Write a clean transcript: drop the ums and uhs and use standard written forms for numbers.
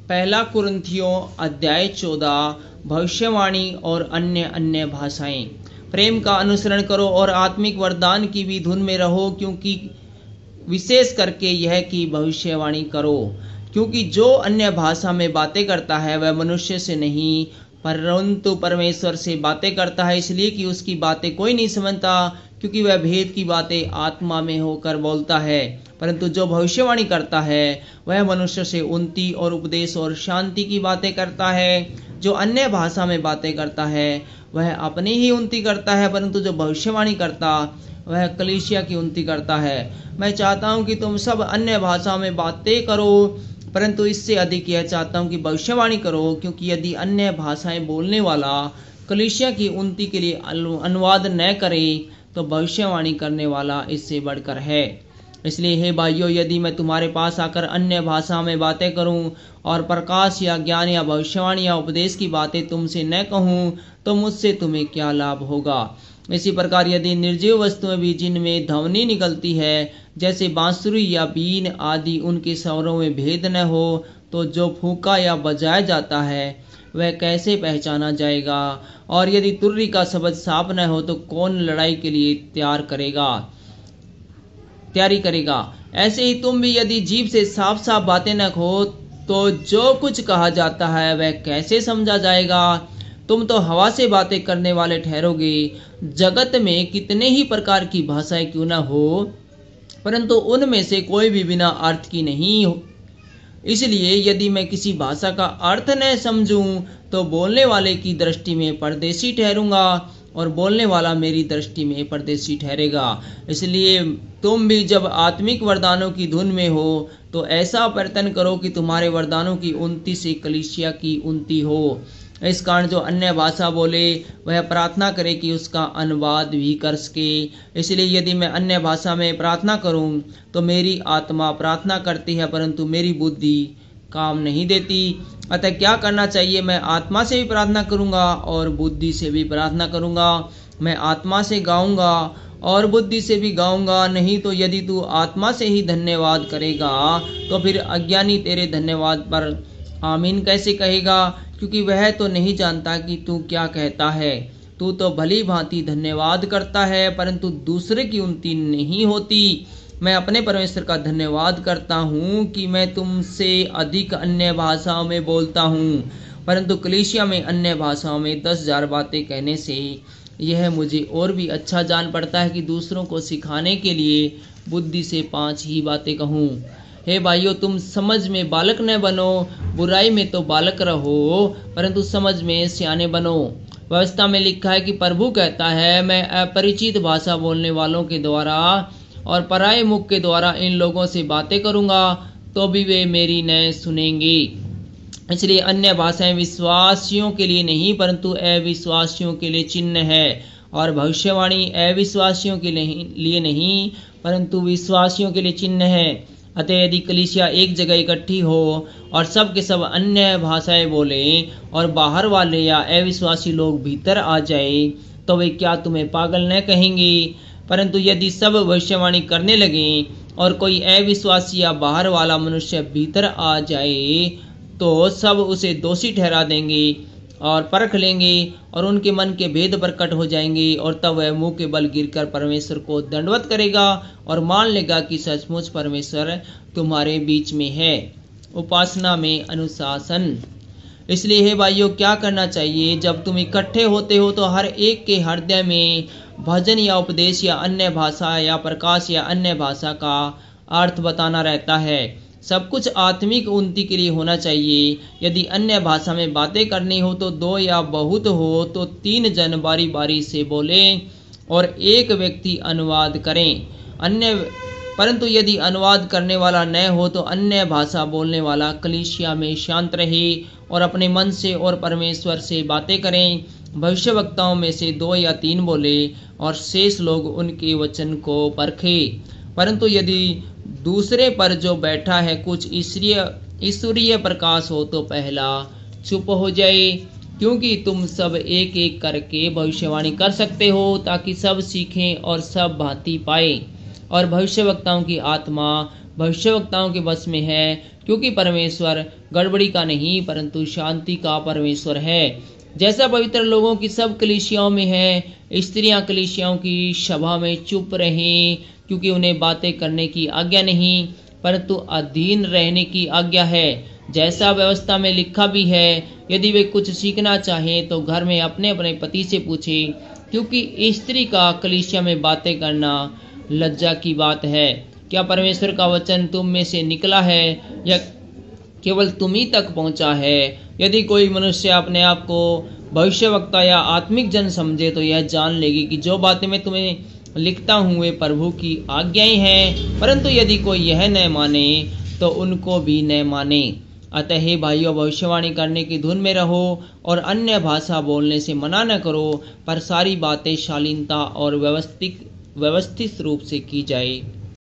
पहला कुरिन्थियों अध्याय 14 भविष्यवाणी और अन्य अन्य भाषाएं। प्रेम का अनुसरण करो और आत्मिक वरदान की भी धुन में रहो, क्योंकि विशेष करके यह कि भविष्यवाणी करो, क्योंकि जो अन्य भाषा में बातें करता है वह मनुष्य से नहीं परंतु परमेश्वर से बातें करता है, इसलिए कि उसकी बातें कोई नहीं समझता, क्योंकि वह भेद की बातें आत्मा में होकर बोलता है। परंतु जो भविष्यवाणी करता है वह मनुष्य से उन्नति और उपदेश और शांति की बातें करता है। जो अन्य भाषा में बातें करता है वह अपनी ही उन्नति करता है, परंतु जो भविष्यवाणी करता वह कलीसिया की उन्नति करता है। मैं चाहता हूँ कि तुम सब अन्य भाषा में बातें करो, परंतु इससे अधिक यह चाहता हूँ कि भविष्यवाणी करो, क्योंकि यदि अन्य भाषाएं बोलने वाला कलीसिया की उन्नति के लिए अनुवाद न करे तो भविष्यवाणी करने वाला इससे बढ़कर है। इसलिए हे भाइयों, यदि मैं तुम्हारे पास आकर अन्य भाषा में बातें करूं और प्रकाश या ज्ञान या भविष्यवाणी या उपदेश की बातें तुमसे न कहूं तो मुझसे तुम्हें क्या लाभ होगा। इसी प्रकार यदि निर्जीव वस्तुएं भी जिनमें ध्वनि निकलती है, जैसे बांसुरी या बीन आदि, उनके स्वरों में भेद न हो, तो जो फूंका या बजाया जाता है वह कैसे पहचाना जाएगा? और यदि तुर्री का शब्द साफ न हो तो कौन लड़ाई के लिए तैयारी करेगा? ऐसे ही तुम भी यदि जीभ से साफ साफ बातें न हो तो जो कुछ कहा जाता है वह कैसे समझा जाएगा? तुम तो हवा से बातें करने वाले ठहरोगे। जगत में कितने ही प्रकार की भाषाएं क्यों न हो, परंतु उनमें से कोई भी बिना अर्थ की नहीं हो। इसलिए यदि मैं किसी भाषा का अर्थ न समझूं तो बोलने वाले की दृष्टि में परदेशी ठहरूंगा और बोलने वाला मेरी दृष्टि में परदेशी ठहरेगा। इसलिए तुम भी जब आत्मिक वरदानों की धुन में हो तो ऐसा प्रयत्न करो कि तुम्हारे वरदानों की उन्नति से कलीसिया की उन्नति हो। इस कारण जो अन्य भाषा बोले वह प्रार्थना करे कि उसका अनुवाद भी कर सके। इसलिए यदि मैं अन्य भाषा में प्रार्थना करूं तो मेरी आत्मा प्रार्थना करती है, परंतु मेरी बुद्धि काम नहीं देती। अतः क्या करना चाहिए? मैं आत्मा से भी प्रार्थना करूंगा और बुद्धि से भी प्रार्थना करूंगा। मैं आत्मा से गाऊंगा और बुद्धि से भी गाऊंगा। नहीं तो यदि तू आत्मा से ही धन्यवाद करेगा तो फिर अज्ञानी तेरे धन्यवाद पर आमीन कैसे कहेगा? क्योंकि वह तो नहीं जानता कि तू क्या कहता है। तू तो भली भांति धन्यवाद करता है, परंतु दूसरे की उन्नति नहीं होती। मैं अपने परमेश्वर का धन्यवाद करता हूँ कि मैं तुमसे अधिक अन्य भाषाओं में बोलता हूँ, परंतु कलीसिया में अन्य भाषाओं में 10,000 बातें कहने से यह मुझे और भी अच्छा जान पड़ता है कि दूसरों को सिखाने के लिए बुद्धि से 5 ही बातें कहूँ। हे भाइयों, तुम समझ में बालक न बनो, बुराई में तो बालक रहो, परंतु समझ में सियाने बनो। व्यवस्था में लिखा है कि प्रभु कहता है, मैं अपरिचित भाषा बोलने वालों के द्वारा और पराये मुख के द्वारा इन लोगों से बातें करूंगा तो भी वे मेरी न सुनेंगे। इसलिए अन्य भाषाएं विश्वासियों के लिए नहीं परंतु अविश्वासियों के लिए चिन्ह है, और भविष्यवाणी अविश्वासियों के लिए नहीं परंतु विश्वासियों के लिए चिन्ह है। अतः यदि कलीसिया एक जगह इकट्ठी हो और सब के सब अन्य भाषाएं बोले और बाहर वाले या अविश्वासी लोग भीतर आ जाए तो वे क्या तुम्हें पागल न कहेंगे? परंतु यदि सब भविष्यवाणी करने लगे और कोई अविश्वासी या बाहर वाला मनुष्य भीतर आ जाए तो सब उसे दोषी ठहरा देंगे और परख लेंगे और उनके मन के भेद प्रकट हो जाएंगे, और तब वह मुंह के बल गिरकर परमेश्वर को दंडवत करेगा और मान लेगा कि सचमुच परमेश्वर तुम्हारे बीच में है। उपासना में अनुशासन। इसलिए हे भाइयों, क्या करना चाहिए? जब तुम इकट्ठे होते हो तो हर एक के हृदय में भजन या उपदेश या अन्य भाषा या प्रकाश या अन्य भाषा का अर्थ बताना रहता है। सब कुछ आत्मिक उन्नति के लिए होना चाहिए। यदि अन्य भाषा में बातें करनी हो तो 2 या बहुत हो तो 3 जन बारी बारी से बोले और एक व्यक्ति अनुवाद करें। परंतु यदि अनुवाद करने वाला न हो तो अन्य भाषा बोलने वाला कलीसिया में शांत रहे और अपने मन से और परमेश्वर से बातें करें। भविष्यवक्ताओं में से 2 या 3 बोले और शेष लोग उनके वचन को परखे। परंतु यदि दूसरे पर जो बैठा है कुछ ईश्वरीय प्रकाश हो तो पहला चुप हो जाए, क्योंकि तुम सब एक एक करके भविष्यवाणी कर सकते हो ताकि सब सीखें और सब भांति पाए। और भविष्यवक्ताओं की आत्मा भविष्यवक्ताओं के बस में है, क्योंकि परमेश्वर गड़बड़ी का नहीं परंतु शांति का परमेश्वर है। जैसा पवित्र लोगों की सब कलीसियाओं में है, स्त्रियां कलीसियाओं की सभा में चुप रहें, क्योंकि उन्हें बातें करने की आज्ञा नहीं परंतु अधीन रहने की आज्ञा है, जैसा व्यवस्था में लिखा भी है। यदि वे कुछ सीखना चाहें तो घर में अपने अपने पति से पूछें, क्योंकि स्त्री का कलीसिया में बातें करना लज्जा की बात है। क्या परमेश्वर का वचन तुम में से निकला है या केवल तुम ही तक पहुंचा है? यदि कोई मनुष्य अपने आप को भविष्यवक्ता या आत्मिक जन समझे तो यह जान लेगी कि जो बातें मैं तुम्हें लिखता हूँ वे प्रभु की आज्ञाएं हैं। परंतु यदि कोई यह न माने तो उनको भी न माने। अतः हे भाइयों, भविष्यवाणी करने की धुन में रहो और अन्य भाषा बोलने से मना न करो, पर सारी बातें शालीनता और व्यवस्थित रूप से की जाए।